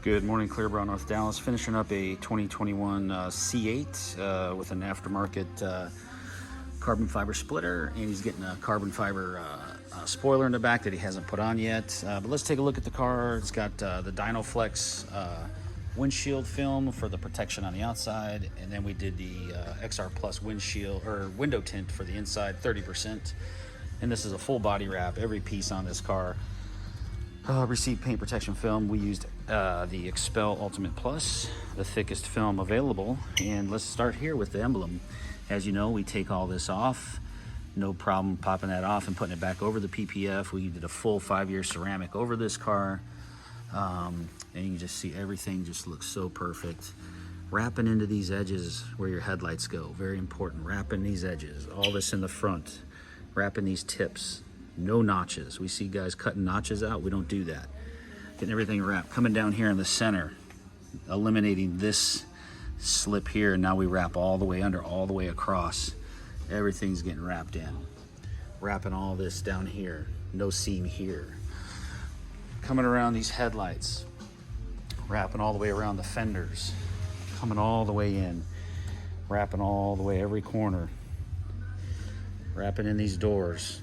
Good morning, Clearbrow, North Dallas. Finishing up a 2021 C8 with an aftermarket carbon fiber splitter, and he's getting a carbon fiber spoiler in the back that he hasn't put on yet. But let's take a look at the car. It's got the DynoFlex windshield film for the protection on the outside, and then we did the XR Plus windshield or window tint for the inside, 30%. And this is a full body wrap. Every piece on this car received paint protection film. We used the Expel Ultimate Plus, the thickest film available. And let's start here with the emblem. As you know, we take all this off. No problem popping that off and putting it back over the PPF. We did a full 5-year ceramic over this car. And you can just see everything just looks so perfect. Wrapping into these edges where your headlights go, very important. Wrapping these edges, all this in the front. Wrapping these tips, no notches. We see guys cutting notches out, we don't do that. Getting everything wrapped. Coming down here in the center, eliminating this slip here, and now we wrap all the way under, all the way across. Everything's getting wrapped in. Wrapping all this down here, no seam here. Coming around these headlights, wrapping all the way around the fenders, coming all the way in, wrapping all the way every corner, wrapping in these doors,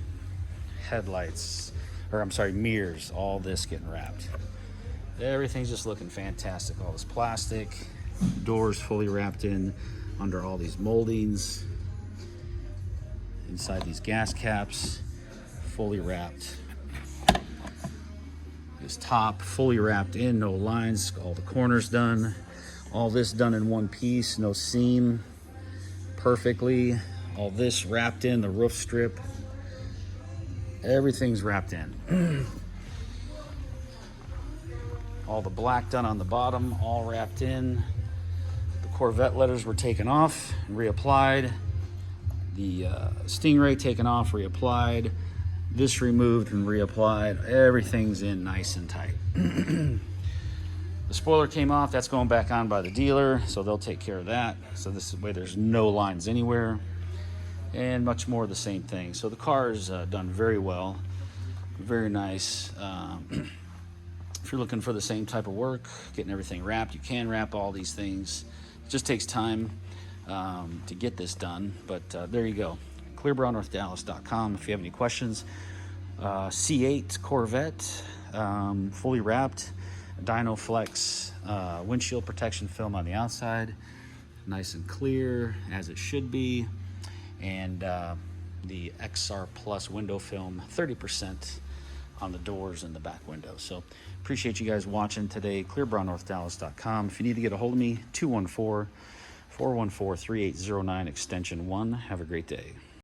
headlights, or I'm sorry, mirrors, all this getting wrapped. Everything's just looking fantastic. All this plastic, doors fully wrapped in under all these moldings, inside these gas caps, fully wrapped. This top fully wrapped in, no lines, all the corners done. All this done in one piece, no seam, perfectly. All this wrapped in, the roof strip. Everything's wrapped in. All the black done on the bottom, all wrapped in. The Corvette letters were taken off and reapplied. The Stingray taken off, reapplied. This removed and reapplied. Everything's in nice and tight. The spoiler came off, that's going back on by the dealer, so they'll take care of that. So this way there's no lines anywhere. And much more of the same thing. So the car is done very well, very nice. If you're looking for the same type of work, getting everything wrapped, you can wrap all these things. It just takes time to get this done, but there you go. ClearBrowNorthDallas.com if you have any questions. C8 Corvette, fully wrapped, DynoFlex windshield protection film on the outside, nice and clear as it should be. And the XR Plus window film, 30% on the doors and the back window. So appreciate you guys watching today. ClearBrowNorthDallas.com. If you need to get a hold of me, 214-414-3809 extension 1. Have a great day.